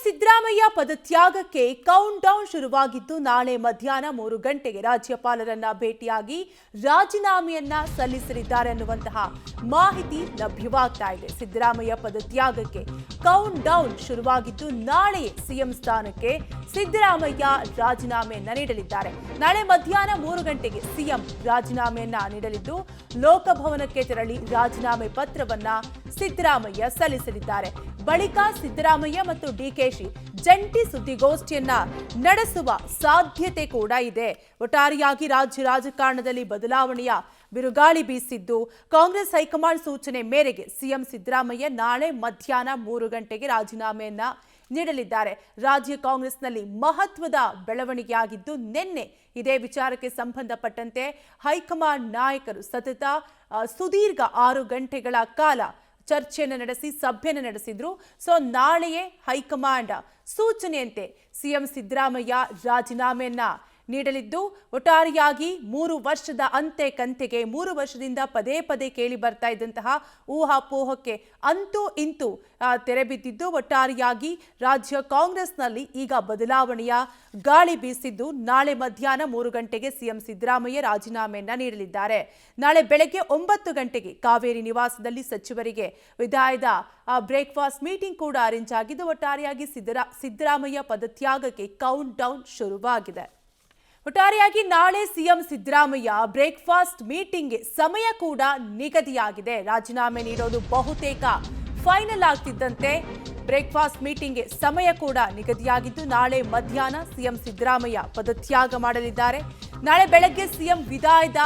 Siddaramaiah ಪದತ್ಯಾಗಕ್ಕೆ count down ಶುರುವಾಗಿದ್ದು ನಾಳೆ ಮಧ್ಯಾಹ್ನ 3 ಗಂಟೆಗೆ ರಾಜ್ಯಪಾಲರನ್ನ ಭೇಟಿಯಾಗಿ ರಾಜೀನಾಮೆಯನ್ನ ಸಲ್ಲಿಸಲಿದ್ದಾರೆ ಅನ್ನುವಂತಹ ಮಾಹಿತಿ ಲಭ್ಯವಾಗ್ತಾ ಇದೆ. ಸಿದ್ದರಾಮಯ್ಯ ಪದತ್ಯಾಗಕ್ಕೆ ಕೌಂಟ್ ಡೌನ್ ಶುರುವಾಗಿದ್ದು ನಾಳೆ ಸಿಎಂ ಸ್ಥಾನಕ್ಕೆ ಸಿದ್ದರಾಮಯ್ಯ ರಾಜೀನಾಮೆಯನ್ನ ನೀಡಲಿದ್ದಾರೆ. ನಾಳೆ ಮಧ್ಯಾಹ್ನ 3 ಗಂಟೆಗೆ ಸಿಎಂ ರಾಜೀನಾಮೆಯನ್ನ ನೀಡಲಿದ್ದು ಲೋಕಭವನಕ್ಕೆ ತೆರಳಿ ರಾಜೀನಾಮೆ ಪತ್ರವನ್ನ ಸಿದ್ದರಾಮಯ್ಯ ಸಲ್ಲಿಸಲಿದ್ದಾರೆ. ಬಳಿಕ ಸಿದ್ದರಾಮಯ್ಯ ಮತ್ತು ಡಿಕೆಶಿ ಜಂಟಿ ಸುದ್ದಿಗೋಷ್ಠಿಯನ್ನ ನಡೆಸುವ ಸಾಧ್ಯತೆ ಕೂಡ ಇದೆ. ಒಟ್ಟಾರೆಯಾಗಿ ರಾಜ್ಯ ರಾಜಕಾರಣದಲ್ಲಿ ಬದಲಾವಣೆಯ ಬಿರುಗಾಳಿ ಬೀಸಿದ್ದು ಕಾಂಗ್ರೆಸ್ ಹೈಕಮಾಂಡ್ ಸೂಚನೆ ಮೇರೆಗೆ ಸಿಎಂ ಸಿದ್ದರಾಮಯ್ಯ ನಾಳೆ ಮಧ್ಯಾಹ್ನ 3 ಗಂಟೆಗೆ ರಾಜೀನಾಮೆಯನ್ನ ನೀಡಲಿದ್ದಾರೆ. ರಾಜ್ಯ ಕಾಂಗ್ರೆಸ್ನಲ್ಲಿ ಮಹತ್ವದ ಬೆಳವಣಿಗೆಯಾಗಿದ್ದು ನಿನ್ನೆ ಇದೇ ವಿಚಾರಕ್ಕೆ ಸಂಬಂಧಪಟ್ಟಂತೆ ಹೈಕಮಾಂಡ್ ನಾಯಕರು ಸತತ ಸುದೀರ್ಘ 6 ಗಂಟೆಗಳ ಕಾಲ ಚರ್ಚೆಯನ್ನು ನಡೆಸಿ ಸಭೆಯನ್ನು ನಡೆಸಿದ್ರು. ಸೊ ನಾಳೆಯೇ ಹೈಕಮಾಂಡ್ ಸೂಚನೆಯಂತೆ ಸಿಎಂ ಸಿದ್ದರಾಮಯ್ಯ ರಾಜೀನಾಮೆಯನ್ನ ನೀಡಲಿದ್ದು ಒಟ್ಟಾರೆಯಾಗಿ 3 ವರ್ಷದ ಅಂತೆ ಕಂತೆಗೆ 3 ವರ್ಷದಿಂದ ಪದೇ ಪದೇ ಕೇಳಿ ಬರ್ತಾ ಇದ್ದಂತಹ ಊಹಾಪೋಹಕ್ಕೆ ಅಂತೂ ಇಂತೂ ತೆರೆಬಿದ್ದಿದ್ದು ಒಟ್ಟಾರೆಯಾಗಿ ರಾಜ್ಯ ಕಾಂಗ್ರೆಸ್ನಲ್ಲಿ ಈಗ ಬದಲಾವಣೆಯ ಗಾಳಿ ಬೀಸಿದ್ದು ನಾಳೆ ಮಧ್ಯಾಹ್ನ 3 ಗಂಟೆಗೆ ಸಿಎಂ ಸಿದ್ದರಾಮಯ್ಯ ರಾಜೀನಾಮೆಯನ್ನ ನೀಡಲಿದ್ದಾರೆ. ನಾಳೆ ಬೆಳಗ್ಗೆ 9 ಗಂಟೆಗೆ ಕಾವೇರಿ ನಿವಾಸದಲ್ಲಿ ಸಚಿವರಿಗೆ ವಿದಾಯದ ಬ್ರೇಕ್ಫಾಸ್ಟ್ ಮೀಟಿಂಗ್ ಕೂಡ ಅರೇಂಜ್ ಆಗಿದ್ದು ಒಟ್ಟಾರೆಯಾಗಿ ಸಿದ್ದರಾಮಯ್ಯ ಪದತ್ಯಾಗಕ್ಕೆ ಕೌಂಟ್ ಡೌನ್ ಶುರುವಾಗಿದೆ. ಒಟ್ಟಾರೆಯಾಗಿ ನಾಳೆ ಸಿಎಂ ಸಿದ್ದರಾಮಯ್ಯ ಬ್ರೇಕ್ಫಾಸ್ಟ್ ಮೀಟಿಂಗ್ಗೆ ಸಮಯ ಕೂಡ ನಿಗದಿಯಾಗಿದೆ. ರಾಜೀನಾಮೆ ನೀಡೋದು ಬಹುತೇಕ ಫೈನಲ್ ಆಗ್ತಿದ್ದಂತೆ ಬ್ರೇಕ್ಫಾಸ್ಟ್ ಮೀಟಿಂಗ್ಗೆ ಸಮಯ ಕೂಡ ನಿಗದಿಯಾಗಿದ್ದು ನಾಳೆ ಮಧ್ಯಾಹ್ನ ಸಿಎಂ ಸಿದ್ದರಾಮಯ್ಯ ಪದತ್ಯಾಗ ಮಾಡಲಿದ್ದಾರೆ. ನಾಳೆ ಬೆಳಗ್ಗೆ ಸಿಎಂ ವಿದಾಯದ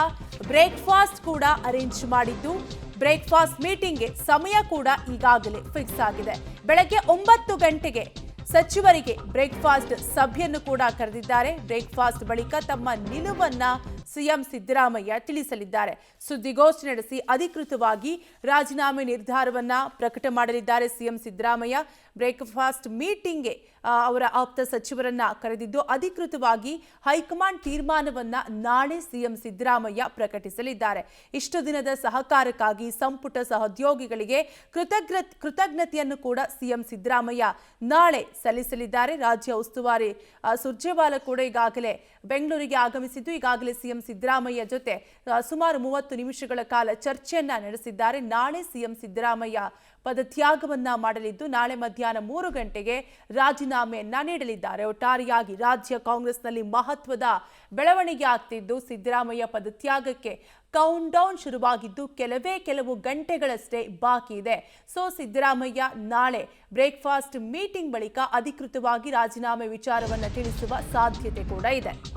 ಬ್ರೇಕ್ಫಾಸ್ಟ್ ಕೂಡ ಅರೇಂಜ್ ಮಾಡಿದ್ದು ಬ್ರೇಕ್ಫಾಸ್ಟ್ ಮೀಟಿಂಗ್ಗೆ ಸಮಯ ಕೂಡ ಈಗಾಗಲೇ ಫಿಕ್ಸ್ ಆಗಿದೆ. ಬೆಳಗ್ಗೆ 9 ಗಂಟೆಗೆ ಸಚಿವರಿಗೆ ಬ್ರೇಕ್ಫಾಸ್ಟ್ ಸಭೆಯನ್ನು ಕೂಡ ಕರೆದಿದ್ದಾರೆ. ಬ್ರೇಕ್ಫಾಸ್ಟ್ ಬಳಿಕ ತಮ್ಮ ನಿಲುವನ್ನ ಸಿಎಂ ಸಿದ್ದರಾಮಯ್ಯ ತಿಳಿಸಲಿದ್ದಾರೆ. ಸುದ್ದಿಗೋಷ್ಠಿ ನಡೆಸಿ ಅಧಿಕೃತವಾಗಿ ರಾಜೀನಾಮೆ ನಿರ್ಧಾರವನ್ನ ಪ್ರಕಟ ಮಾಡಲಿದ್ದಾರೆ. ಸಿಎಂ ಸಿದ್ದರಾಮಯ್ಯ ಬ್ರೇಕ್ಫಾಸ್ಟ್ ಮೀಟಿಂಗ್ಗೆ ಅವರ ಆಪ್ತ ಸಚಿವರನ್ನ ಕರೆದಿದ್ದು ಅಧಿಕೃತವಾಗಿ ಹೈಕಮಾಂಡ್ ತೀರ್ಮಾನವನ್ನ ನಾಳೆ ಸಿಎಂ ಸಿದ್ದರಾಮಯ್ಯ ಪ್ರಕಟಿಸಲಿದ್ದಾರೆ. ಇಷ್ಟು ದಿನದ ಸಹಕಾರಕ್ಕಾಗಿ ಸಂಪುಟ ಸಹೋದ್ಯೋಗಿಗಳಿಗೆ ಕೃತಜ್ಞತೆಯನ್ನು ಕೂಡ ಸಿಎಂ ಸಿದ್ದರಾಮಯ್ಯ ನಾಳೆ ಸಲ್ಲಿಸಲಿದ್ದಾರೆ. ರಾಜ್ಯ ಉಸ್ತುವಾರಿ ಸುರ್ಜೇವಾಲಾ ಕೂಡ ಈಗಾಗಲೇ ಬೆಂಗಳೂರಿಗೆ ಆಗಮಿಸಿದ್ದು ಈಗಾಗಲೇ ಸಿಎಂ ಸಿದ್ದರಾಮಯ್ಯ ಜೊತೆ ಸುಮಾರು 30 ನಿಮಿಷಗಳ ಕಾಲ ಚರ್ಚೆಯನ್ನ ನಡೆಸಿದ್ದಾರೆ. ನಾಳೆ ಸಿಎಂ ಸಿದ್ದರಾಮಯ್ಯ ಪದತ್ಯಾಗವನ್ನ ಮಾಡಲಿದ್ದು ನಾಳೆ ಮಧ್ಯಾಹ್ನ 3 ಗಂಟೆಗೆ ರಾಜೀನಾಮೆಯನ್ನ ನೀಡಲಿದ್ದಾರೆ. ಒಟ್ಟಾರೆಯಾಗಿ ರಾಜ್ಯ ಕಾಂಗ್ರೆಸ್ನಲ್ಲಿ ಮಹತ್ವದ ಬೆಳವಣಿಗೆ ಆಗ್ತಿದ್ದು ಸಿದ್ದರಾಮಯ್ಯ ಪದತ್ಯಾಗಕ್ಕೆ ಕೌಂಟ್ ಡೌನ್ ಶುರುವಾಗಿದ್ದು ಕೆಲವು ಗಂಟೆಗಳಷ್ಟೇ ಬಾಕಿ ಇದೆ. ಸೊ ಸಿದ್ದರಾಮಯ್ಯ ನಾಳೆ ಬ್ರೇಕ್ಫಾಸ್ಟ್ ಮೀಟಿಂಗ್ ಬಳಿಕ ಅಧಿಕೃತವಾಗಿ ರಾಜೀನಾಮೆ ವಿಚಾರವನ್ನು ತಿಳಿಸುವ ಸಾಧ್ಯತೆ ಕೂಡ ಇದೆ.